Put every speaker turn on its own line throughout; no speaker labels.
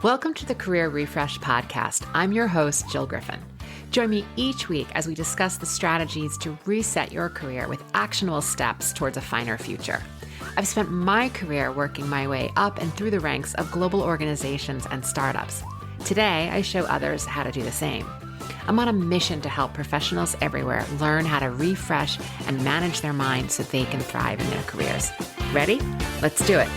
Welcome to the Career Refresh Podcast. I'm your host, Jill Griffin. Join me each week as we discuss the strategies to reset your career with actionable steps towards a finer future. I've spent my career working my way up and through the ranks of global organizations and startups. Today, I show others how to do the same. I'm on a mission to help professionals everywhere learn how to refresh and manage their minds so they can thrive in their careers. Ready? Let's do it.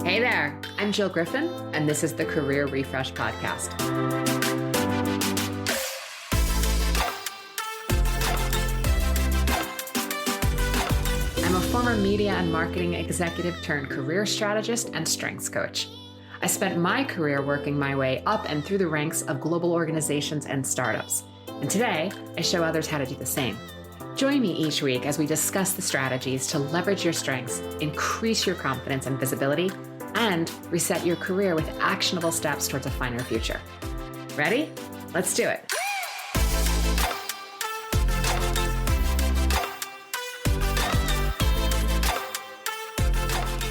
Hey there, I'm Jill Griffin, and this is the Career Refresh Podcast. I'm a former media and marketing executive turned career strategist and strengths coach. I spent my career working my way up and through the ranks of global organizations and startups. And today, I show others how to do the same. Join me each week as we discuss the strategies to leverage your strengths, increase your confidence and visibility, and reset your career with actionable steps towards a finer future. Ready? Let's do it.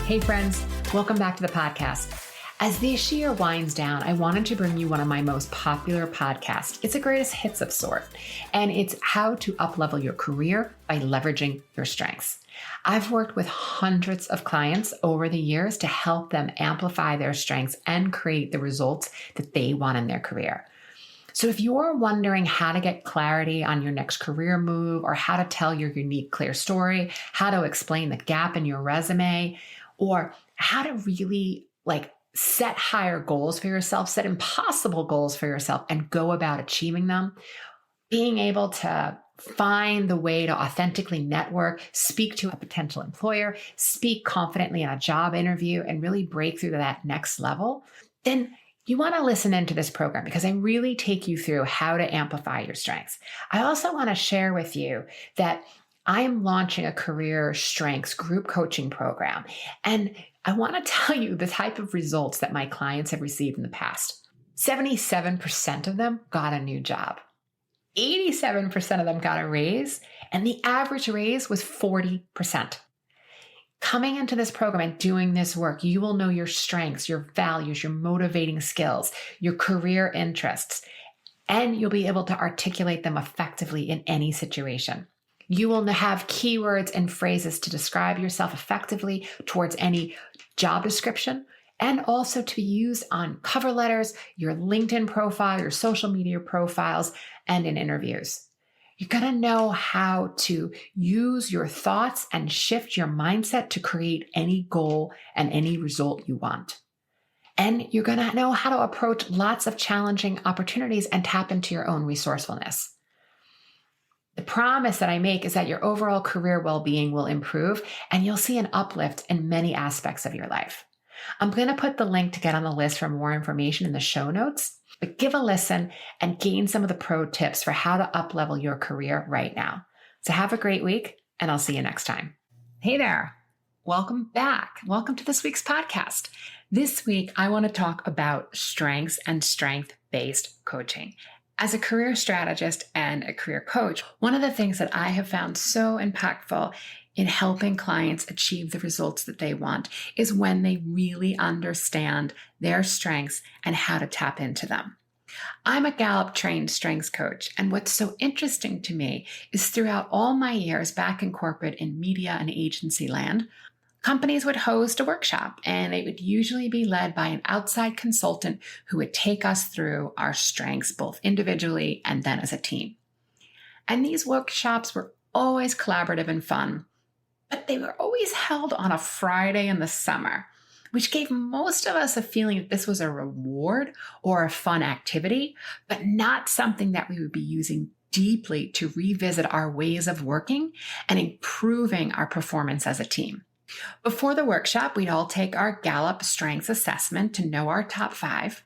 Hey friends, welcome back to the podcast. As this year winds down, I wanted to bring you one of my most popular podcasts. It's a greatest hits of sort, and it's how to up-level your career by leveraging your strengths. I've worked with hundreds of clients over the years to help them amplify their strengths and create the results that they want in their career. So if you're wondering how to get clarity on your next career move, or how to tell your unique, clear story, how to explain the gap in your resume, or how to really set higher goals for yourself, set impossible goals for yourself, and go about achieving them, being able to find the way to authentically network, speak to a potential employer, speak confidently in a job interview, and really break through to that next level, then you want to listen into this program because I really take you through how to amplify your strengths. I also want to share with you that I am launching a career strengths group coaching program. And I want to tell you the type of results that my clients have received in the past. 77% of them got a new job. 87% of them got a raise, and the average raise was 40%. Coming into this program and doing this work, you will know your strengths, your values, your motivating skills, your career interests, and you'll be able to articulate them effectively in any situation. You will have keywords and phrases to describe yourself effectively towards any job description, and also to be used on cover letters, your LinkedIn profile, your social media profiles, and in interviews. You're going to know how to use your thoughts and shift your mindset to create any goal and any result you want. And you're going to know how to approach lots of challenging opportunities and tap into your own resourcefulness. The promise that I make is that your overall career well-being will improve and you'll see an uplift in many aspects of your life. I'm going to put the link to get on the list for more information in the show notes, but give a listen and gain some of the pro tips for how to up-level your career right now. So have a great week, and I'll see you next time. Hey there. Welcome back. Welcome to this week's podcast. This week, I want to talk about strengths and strength-based coaching. As a career strategist and a career coach, one of the things that I have found so impactful in helping clients achieve the results that they want is when they really understand their strengths and how to tap into them. I'm a Gallup-trained strengths coach, and what's so interesting to me is throughout all my years back in corporate in media and agency land, companies would host a workshop, and it would usually be led by an outside consultant who would take us through our strengths, both individually and then as a team. And these workshops were always collaborative and fun, but they were always held on a Friday in the summer, which gave most of us a feeling that this was a reward or a fun activity, but not something that we would be using deeply to revisit our ways of working and improving our performance as a team. Before the workshop, we'd all take our Gallup Strengths Assessment to know our top 5,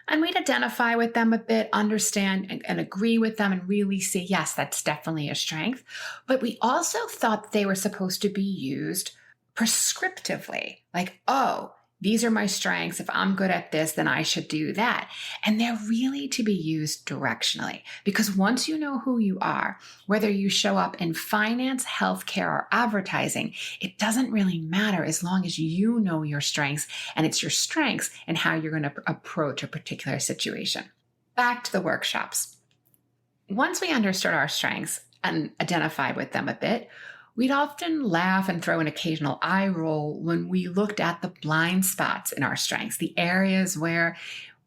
and we'd identify with them a bit, understand and agree with them, and really see, yes, that's definitely a strength. But we also thought they were supposed to be used prescriptively, like, oh, these are my strengths. If I'm good at this, then I should do that. And they're really to be used directionally, because once you know who you are, whether you show up in finance, healthcare, or advertising, it doesn't really matter as long as you know your strengths, and it's your strengths and how you're going to approach a particular situation. Back to the workshops. Once we understood our strengths and identified with them a bit, we'd often laugh and throw an occasional eye roll when we looked at the blind spots in our strengths, the areas where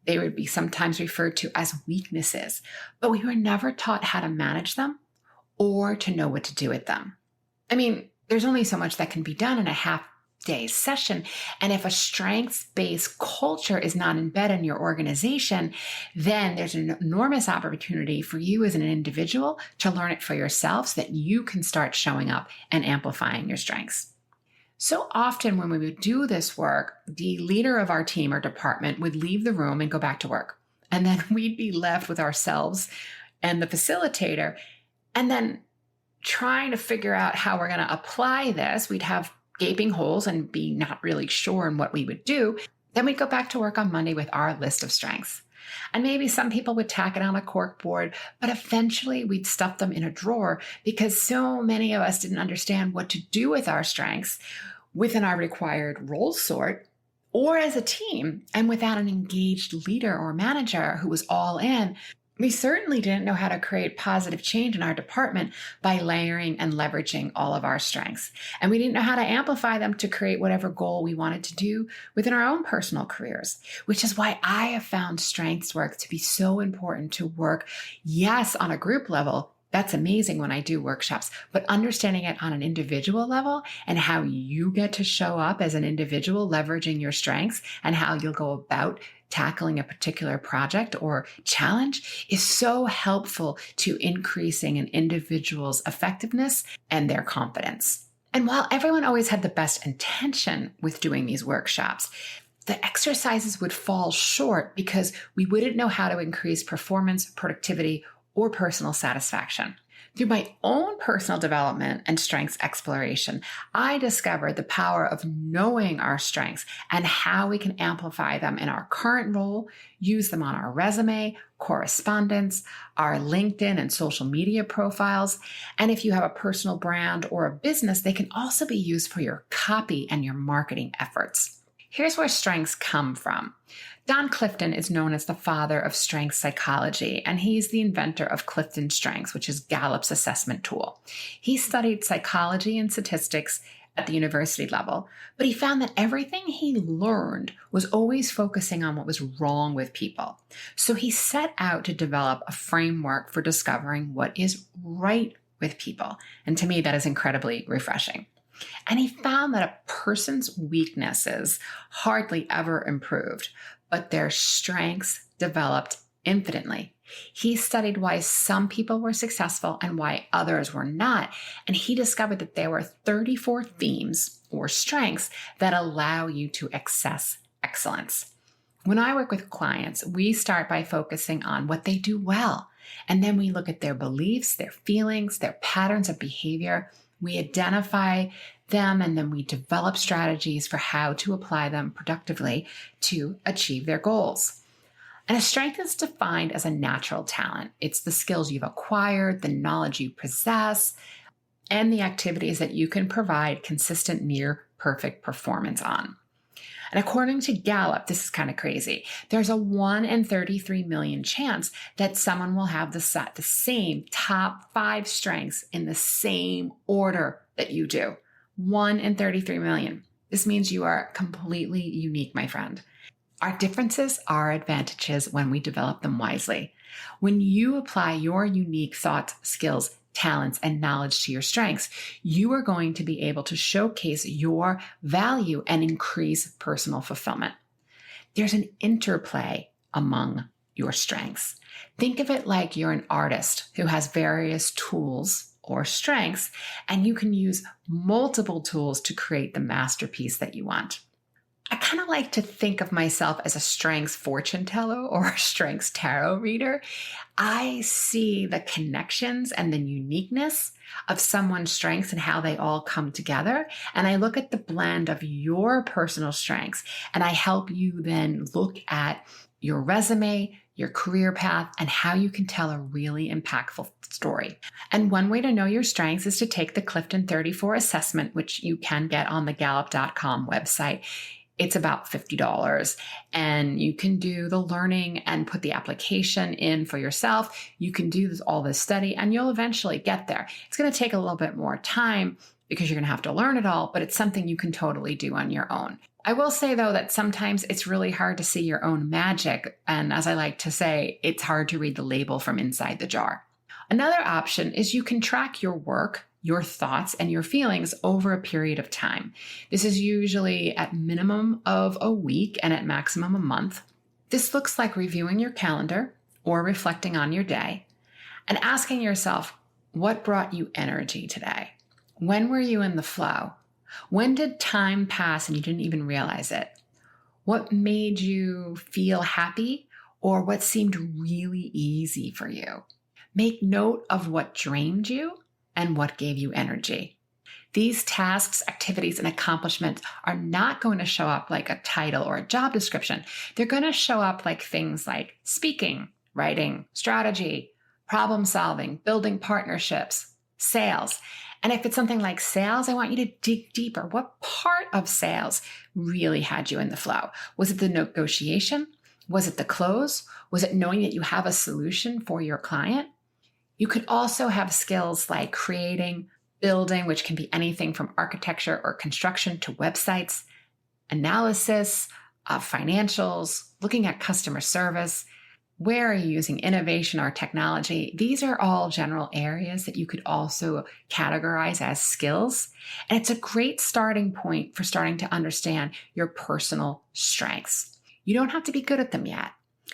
they would be sometimes referred to as weaknesses, but we were never taught how to manage them or to know what to do with them. I mean, there's only so much that can be done in a half-day session, and if a strengths-based culture is not embedded in your organization, then there's an enormous opportunity for you as an individual to learn it for yourself so that you can start showing up and amplifying your strengths. So often when we would do this work, the leader of our team or department would leave the room and go back to work. And then we'd be left with ourselves and the facilitator, and then trying to figure out how we're going to apply this. We'd have gaping holes and be not really sure in what we would do. Then we'd go back to work on Monday with our list of strengths. And maybe some people would tack it on a cork board, but eventually we'd stuff them in a drawer because so many of us didn't understand what to do with our strengths within our required role sort or as a team. And without an engaged leader or manager who was all in, we certainly didn't know how to create positive change in our department by layering and leveraging all of our strengths. And we didn't know how to amplify them to create whatever goal we wanted to do within our own personal careers, which is why I have found strengths work to be so important to work, yes, on a group level. That's amazing when I do workshops, but understanding it on an individual level and how you get to show up as an individual, leveraging your strengths and how you'll go about tackling a particular project or challenge is so helpful to increasing an individual's effectiveness and their confidence. And while everyone always had the best intention with doing these workshops, the exercises would fall short because we wouldn't know how to increase performance, productivity, or personal satisfaction. Through my own personal development and strengths exploration, I discovered the power of knowing our strengths and how we can amplify them in our current role, use them on our resume, correspondence, our LinkedIn and social media profiles. And if you have a personal brand or a business, they can also be used for your copy and your marketing efforts. Here's where strengths come from. Don Clifton is known as the father of strength psychology, and he's the inventor of Clifton Strengths, which is Gallup's assessment tool. He studied psychology and statistics at the university level, but he found that everything he learned was always focusing on what was wrong with people. So he set out to develop a framework for discovering what is right with people. And to me, that is incredibly refreshing. And he found that a person's weaknesses hardly ever improved, but their strengths developed infinitely. He studied why some people were successful and why others were not. And he discovered that there were 34 themes or strengths that allow you to access excellence. When I work with clients, we start by focusing on what they do well. And then we look at their beliefs, their feelings, their patterns of behavior. We identify them, and then we develop strategies for how to apply them productively to achieve their goals. And a strength is defined as a natural talent. It's the skills you've acquired, the knowledge you possess, and the activities that you can provide consistent, near perfect performance on. And according to Gallup, this is kind of crazy. There's a 1 in 33 million chance that someone will have the same top 5 strengths in the same order that you do. 1 in 33 million. This means you are completely unique, my friend. Our differences are advantages when we develop them wisely. When you apply your unique thoughts, skills, talents, and knowledge to your strengths, you are going to be able to showcase your value and increase personal fulfillment. There's an interplay among your strengths. Think of it like you're an artist who has various tools or strengths, and you can use multiple tools to create the masterpiece that you want. I kind of like to think of myself as a strengths fortune teller or a strengths tarot reader. I see the connections and the uniqueness of someone's strengths and how they all come together. And I look at the blend of your personal strengths and I help you then look at your resume, your career path, and how you can tell a really impactful story. And one way to know your strengths is to take the Clifton 34 assessment, which you can get on the Gallup.com website. It's about $50 and you can do the learning and put the application in for yourself. You can do all this study and you'll eventually get there. It's going to take a little bit more time because you're going to have to learn it all, but it's something you can totally do on your own. I will say though that sometimes it's really hard to see your own magic. And as I like to say, it's hard to read the label from inside the jar. Another option is you can track your work, your thoughts, and your feelings over a period of time. This is usually at minimum of a week and at maximum a month. This looks like reviewing your calendar or reflecting on your day and asking yourself, what brought you energy today? When were you in the flow? When did time pass and you didn't even realize it? What made you feel happy or what seemed really easy for you? Make note of what drained you and what gave you energy. These tasks, activities, and accomplishments are not going to show up like a title or a job description. They're going to show up like things like speaking, writing, strategy, problem solving, building partnerships, sales. And if it's something like sales, I want you to dig deeper. What part of sales really had you in the flow? Was it the negotiation? Was it the close? Was it knowing that you have a solution for your client? You could also have skills like creating, building, which can be anything from architecture or construction to websites, analysis of financials, looking at customer service. Where are you using innovation or technology? These are all general areas that you could also categorize as skills. And it's a great starting point for starting to understand your personal strengths. You don't have to be good at them yet,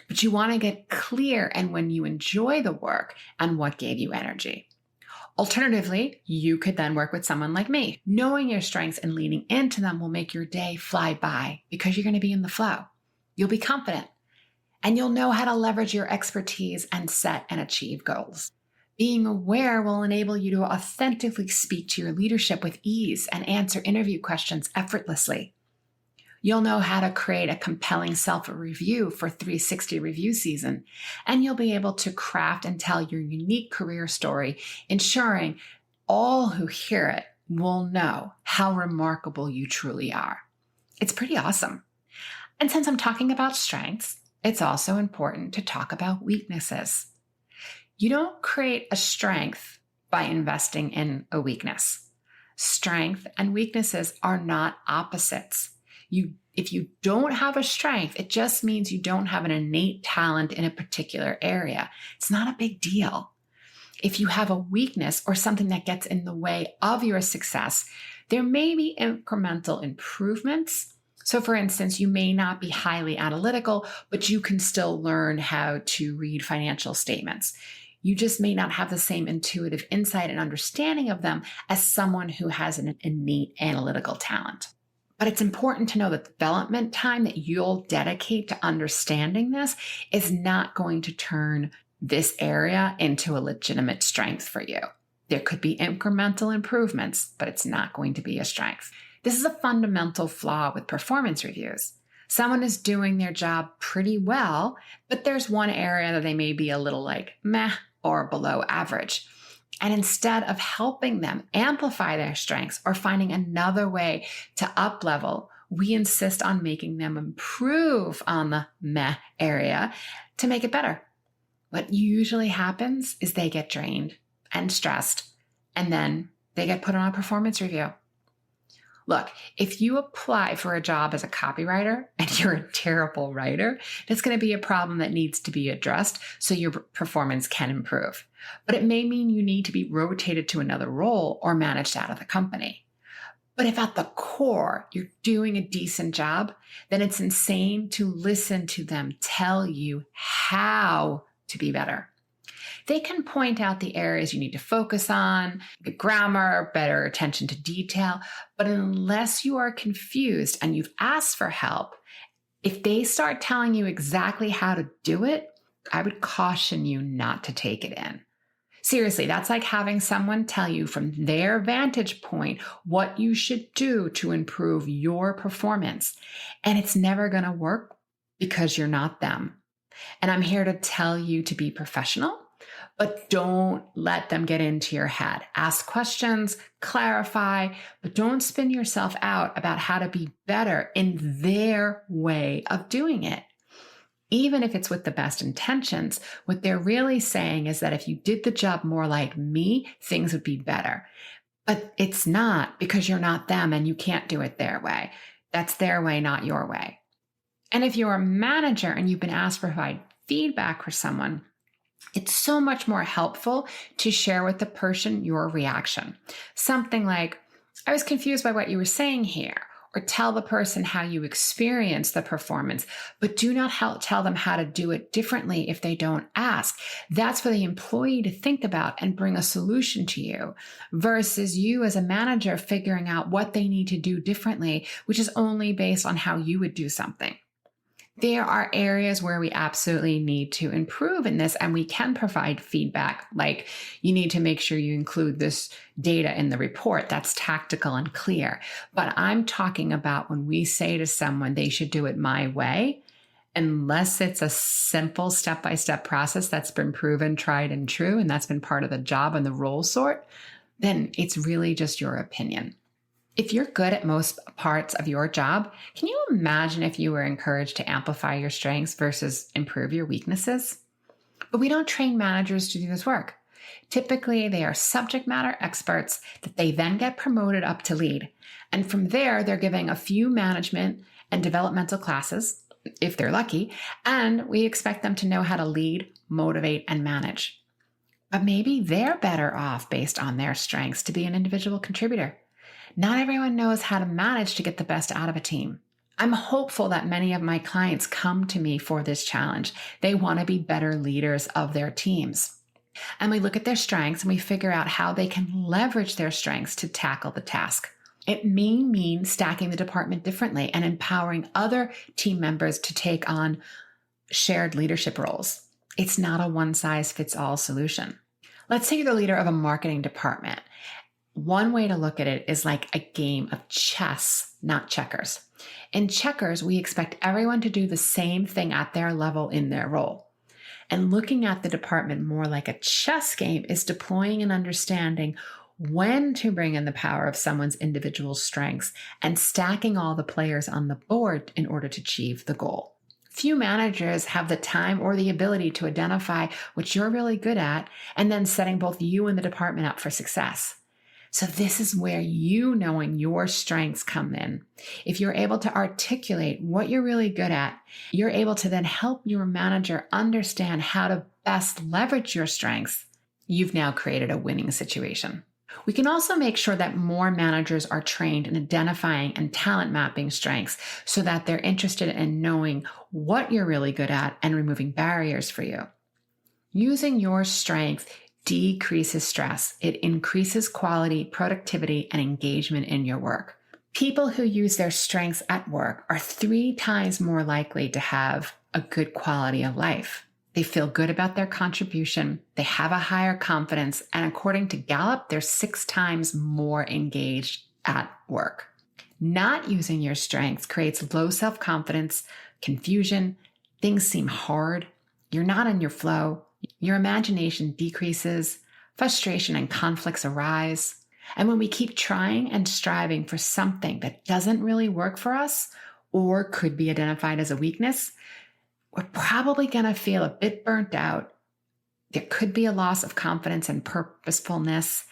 but you want to get clear and when you enjoy the work and what gave you energy. Alternatively, you could then work with someone like me. Knowing your strengths and leaning into them will make your day fly by because you're going to be in the flow. You'll be confident and you'll know how to leverage your expertise and set and achieve goals. Being aware will enable you to authentically speak to your leadership with ease and answer interview questions effortlessly. You'll know how to create a compelling self-review for 360 review season, and you'll be able to craft and tell your unique career story, ensuring all who hear it will know how remarkable you truly are. It's pretty awesome. And since I'm talking about strengths, it's also important to talk about weaknesses. You don't create a strength by investing in a weakness. Strength and weaknesses are not opposites. If you don't have a strength, it just means you don't have an innate talent in a particular area. It's not a big deal. If you have a weakness or something that gets in the way of your success, there may be incremental improvements. So for instance, you may not be highly analytical, but you can still learn how to read financial statements. You just may not have the same intuitive insight and understanding of them as someone who has an innate analytical talent. But it's important to know that the development time that you'll dedicate to understanding this is not going to turn this area into a legitimate strength for you. There could be incremental improvements, but it's not going to be a strength. This is a fundamental flaw with performance reviews. Someone is doing their job pretty well, but there's one area that they may be a little like meh or below average. And instead of helping them amplify their strengths or finding another way to up-level, we insist on making them improve on the meh area to make it better. What usually happens is they get drained and stressed, and then they get put on a performance review. Look, if you apply for a job as a copywriter and you're a terrible writer, that's going to be a problem that needs to be addressed so your performance can improve. But it may mean you need to be rotated to another role or managed out of the company. But if at the core you're doing a decent job, then it's insane to listen to them tell you how to be better. They can point out the areas you need to focus on, the grammar, better attention to detail. But unless you are confused and you've asked for help, if they start telling you exactly how to do it, I would caution you not to take it in. Seriously, that's like having someone tell you from their vantage point what you should do to improve your performance. And it's never going to work because you're not them. And I'm here to tell you to be professional, but don't let them get into your head. Ask questions, clarify, but don't spin yourself out about how to be better in their way of doing it. Even if it's with the best intentions, what they're really saying is that if you did the job more like me, things would be better. But it's not, because you're not them and you can't do it their way. That's their way, not your way. And if you're a manager and you've been asked to provide feedback for someone, it's so much more helpful to share with the person your reaction. Something like, I was confused by what you were saying here. Or tell the person how you experience the performance, but do not tell them how to do it differently if they don't ask. That's for the employee to think about and bring a solution to you, versus you as a manager figuring out what they need to do differently, which is only based on how you would do something. There are areas where we absolutely need to improve in this, and we can provide feedback, like you need to make sure you include this data in the report. That's tactical and clear. But I'm talking about when we say to someone they should do it my way, unless it's a simple step-by-step process that's been proven, tried and true, and that's been part of the job and the role sort, then it's really just your opinion. If you're good at most parts of your job, can you imagine if you were encouraged to amplify your strengths versus improve your weaknesses? But we don't train managers to do this work. Typically, they are subject matter experts that they then get promoted up to lead. And from there, they're giving a few management and developmental classes, if they're lucky, and we expect them to know how to lead, motivate, and manage. But maybe they're better off based on their strengths to be an individual contributor. Not everyone knows how to manage to get the best out of a team. I'm hopeful that many of my clients come to me for this challenge. They want to be better leaders of their teams. And we look at their strengths and we figure out how they can leverage their strengths to tackle the task. It may mean stacking the department differently and empowering other team members to take on shared leadership roles. It's not a one-size-fits-all solution. Let's say you're the leader of a marketing department. One way to look at it is like a game of chess, not checkers. In checkers, we expect everyone to do the same thing at their level in their role. And looking at the department more like a chess game is deploying and understanding when to bring in the power of someone's individual strengths and stacking all the players on the board in order to achieve the goal. Few managers have the time or the ability to identify what you're really good at and then setting both you and the department up for success. So this is where you knowing your strengths come in. If you're able to articulate what you're really good at, you're able to then help your manager understand how to best leverage your strengths. You've now created a winning situation. We can also make sure that more managers are trained in identifying and talent mapping strengths so that they're interested in knowing what you're really good at and removing barriers for you. Using your strengths decreases stress. It increases quality, productivity, and engagement in your work. People who use their strengths at work are 3 times more likely to have a good quality of life. They feel good about their contribution, they have a higher confidence, and according to Gallup, they're 6 times more engaged at work. Not using your strengths creates low self-confidence, confusion, things seem hard, you're not in your flow, your imagination decreases, frustration and conflicts arise. And when we keep trying and striving for something that doesn't really work for us or could be identified as a weakness, we're probably going to feel a bit burnt out. There could be a loss of confidence and purposefulness,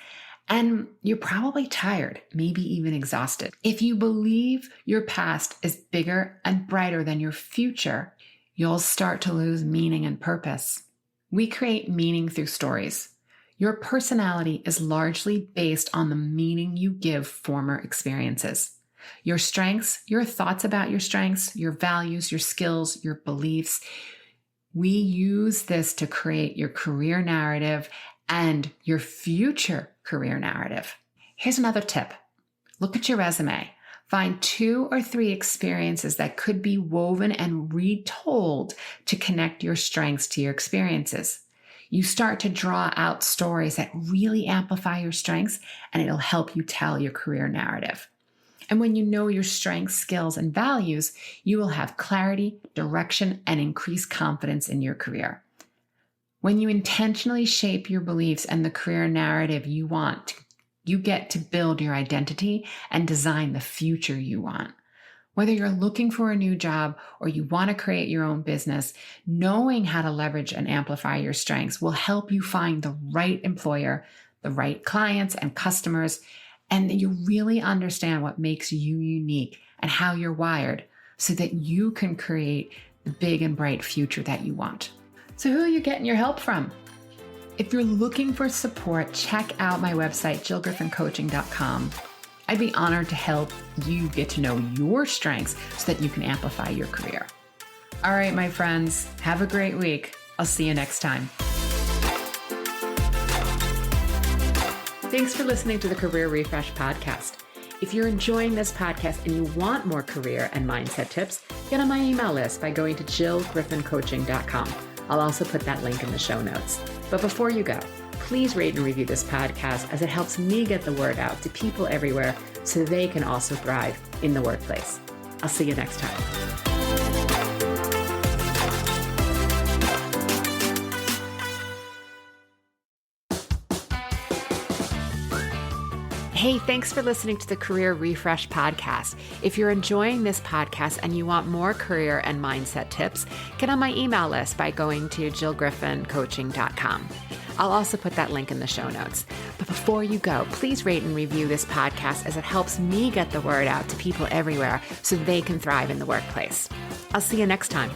and you're probably tired, maybe even exhausted. If you believe your past is bigger and brighter than your future, you'll start to lose meaning and purpose. We create meaning through stories. Your personality is largely based on the meaning you give former experiences. Your strengths, your thoughts about your strengths, your values, your skills, your beliefs, We use this to create your career narrative and your future career narrative. Here's another tip. Look at your resume. Find 2 or 3 experiences that could be woven and retold to connect your strengths to your experiences. You start to draw out stories that really amplify your strengths, and it'll help you tell your career narrative. And when you know your strengths, skills, and values, you will have clarity, direction, and increased confidence in your career. When you intentionally shape your beliefs and the career narrative you want, you get to build your identity and design the future you want. Whether you're looking for a new job or you want to create your own business, knowing how to leverage and amplify your strengths will help you find the right employer, the right clients and customers, and that you really understand what makes you unique and how you're wired so that you can create the big and bright future that you want. So who are you getting your help from? If you're looking for support, check out my website, jillgriffincoaching.com. I'd be honored to help you get to know your strengths so that you can amplify your career. All right, my friends, have a great week. I'll see you next time. Thanks for listening to the Career Refresh podcast. If you're enjoying this podcast and you want more career and mindset tips, get on my email list by going to jillgriffincoaching.com. I'll also put that link in the show notes. But before you go, please rate and review this podcast as it helps me get the word out to people everywhere so they can also thrive in the workplace. I'll see you next time. Hey, thanks for listening to the Career Refresh podcast. If you're enjoying this podcast and you want more career and mindset tips, get on my email list by going to jillgriffincoaching.com. I'll also put that link in the show notes. But before you go, please rate and review this podcast as it helps me get the word out to people everywhere so they can thrive in the workplace. I'll see you next time.